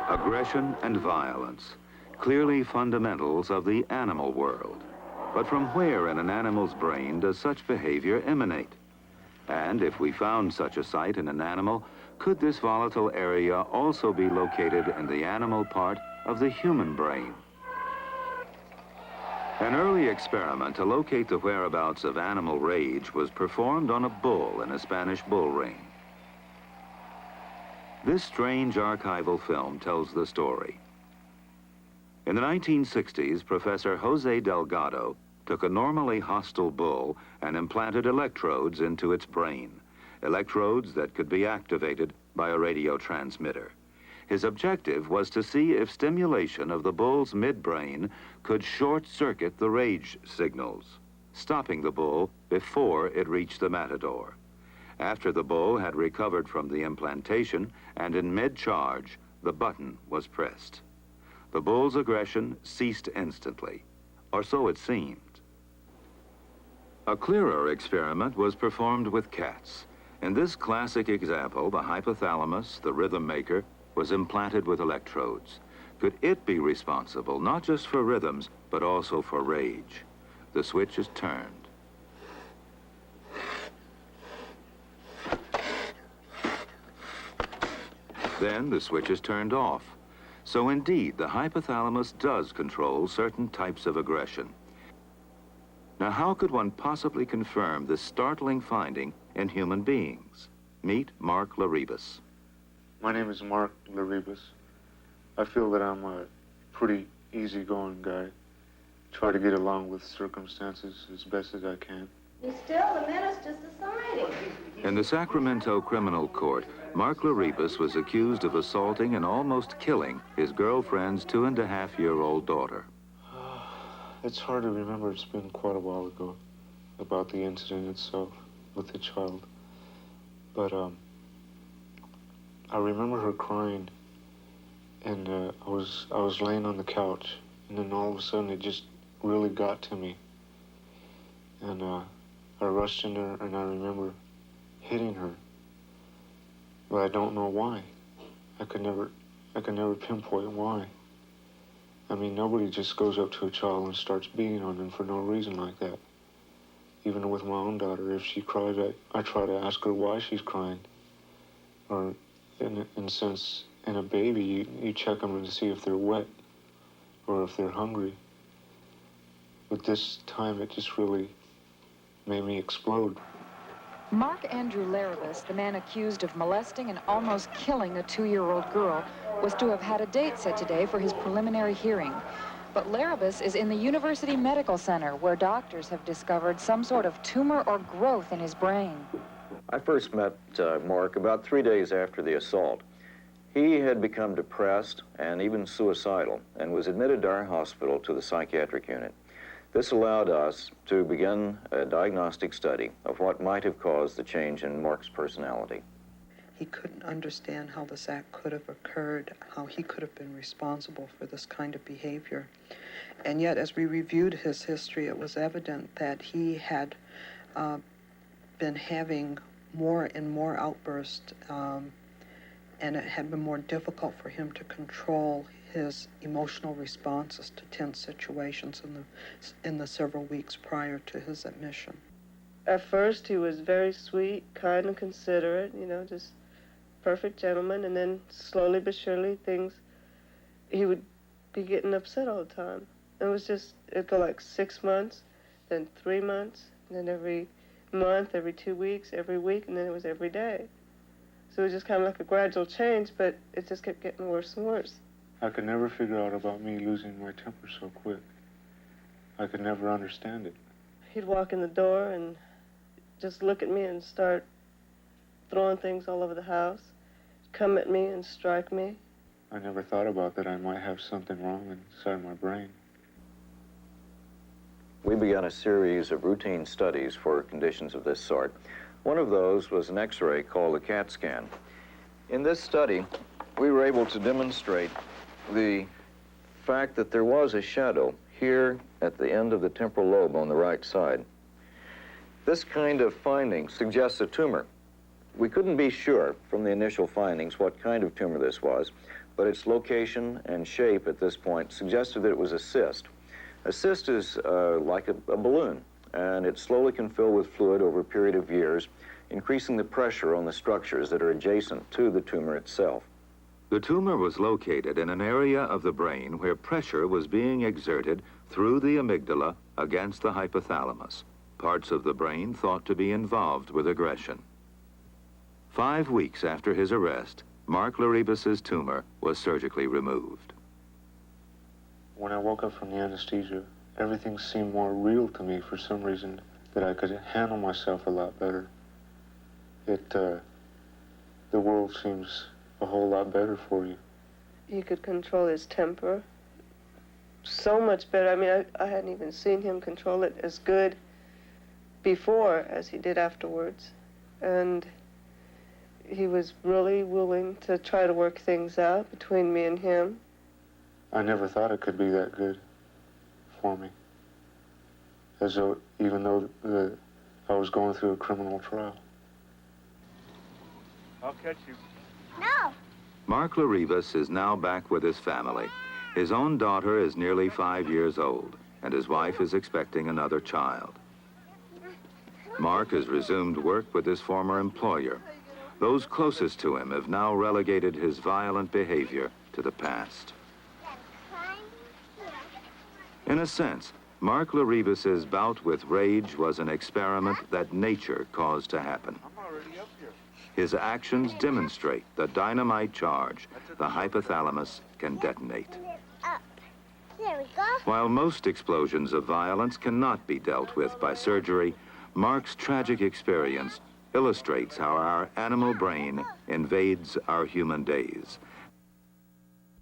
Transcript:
Aggression and violence, clearly fundamentals of the animal world. But from where in an animal's brain does such behavior emanate? And if we found such a site in an animal, could this volatile area also be located in the animal part of the human brain? An early experiment to locate the whereabouts of animal rage was performed on a bull in a Spanish bull ring. This strange archival film tells the story. In the 1960s, Professor Jose Delgado took a normally hostile bull and implanted electrodes into its brain, electrodes that could be activated by a radio transmitter. His objective was to see if stimulation of the bull's midbrain could short-circuit the rage signals, stopping the bull before it reached the matador. After the bull had recovered from the implantation and in mid-charge, the button was pressed. The bull's aggression ceased instantly, or so it seemed. A clearer experiment was performed with cats. In this classic example, the hypothalamus, the rhythm maker, was implanted with electrodes. Could it be responsible not just for rhythms, but also for rage? The switch is turned. Then the switch is turned off. So indeed, the hypothalamus does control certain types of aggression. Now, how could one possibly confirm this startling finding in human beings? Meet Mark Laribas. My name is Mark Laribas. I feel that I'm a pretty easygoing guy. Try to get along with circumstances as best as I can. You're still a menace to society. In the Sacramento criminal court, Mark Laribas was accused of assaulting and almost killing his girlfriend's 2.5-year-old daughter. It's hard to remember. It's been quite a while ago about the incident itself with the child. But I remember her crying, and I was laying on the couch, and then all of a sudden it just really got to me. And I rushed in there, and I remember hitting her, but I don't know why. I could never pinpoint why. I mean, nobody just goes up to a child and starts beating on them for no reason like that. Even with my own daughter, if she cries, I try to ask her why she's crying. Or, in sense, in a baby, you check them to see if they're wet or if they're hungry. But this time, it just really made me explode. Mark Andrew Laribas, the man accused of molesting and almost killing a 2-year-old girl, was to have had a date set today for his preliminary hearing. But Laribas is in the University Medical Center, where doctors have discovered some sort of tumor or growth in his brain. I first met Mark about 3 days after the assault. He had become depressed and even suicidal and was admitted to our hospital to the psychiatric unit. This allowed us to begin a diagnostic study of what might have caused the change in Mark's personality. He couldn't understand how this act could have occurred, how he could have been responsible for this kind of behavior. And yet, as we reviewed his history, it was evident that he had been having more and more outbursts, and it had been more difficult for him to control his emotional responses to tense situations in the several weeks prior to his admission. At first, he was very sweet, kind, and considerate, just perfect gentleman, and then slowly but surely he would be getting upset all the time. It'd go like 6 months, then 3 months, and then every month, every 2 weeks, every week, and then it was every day. So it was just kind of like a gradual change, but it just kept getting worse and worse. I could never figure out about me losing my temper so quick. I could never understand it. He'd walk in the door and just look at me and start throwing things all over the house, come at me and strike me. I never thought about that I might have something wrong inside my brain. We began a series of routine studies for conditions of this sort. One of those was an X-ray called the CAT scan. In this study, we were able to demonstrate the fact that there was a shadow here at the end of the temporal lobe on the right side. This kind of finding suggests a tumor. We couldn't be sure from the initial findings what kind of tumor this was, but its location and shape at this point suggested that it was a cyst. A cyst is like a balloon, and it slowly can fill with fluid over a period of years, increasing the pressure on the structures that are adjacent to the tumor itself. The tumor was located in an area of the brain where pressure was being exerted through the amygdala against the hypothalamus, parts of the brain thought to be involved with aggression. 5 weeks after his arrest, Mark Laribas's tumor was surgically removed. When I woke up from the anesthesia, everything seemed more real to me for some reason, that I could handle myself a lot better. The world seems a whole lot better for you. He could control his temper so much better. I mean, I hadn't even seen him control it as good before as he did afterwards. And he was really willing to try to work things out between me and him. I never thought it could be that good for me. As though, even though I was going through a criminal trial. I'll catch you. No. Mark Laribas is now back with his family. His own daughter is nearly 5 years old, and his wife is expecting another child. Mark has resumed work with his former employer. Those closest to him have now relegated his violent behavior to the past. In a sense, Mark Laribas's bout with rage was an experiment that nature caused to happen. I'm already up here. His actions demonstrate the dynamite charge the hypothalamus can detonate. Up. There we go. While most explosions of violence cannot be dealt with by surgery, Mark's tragic experience illustrates how our animal brain invades our human days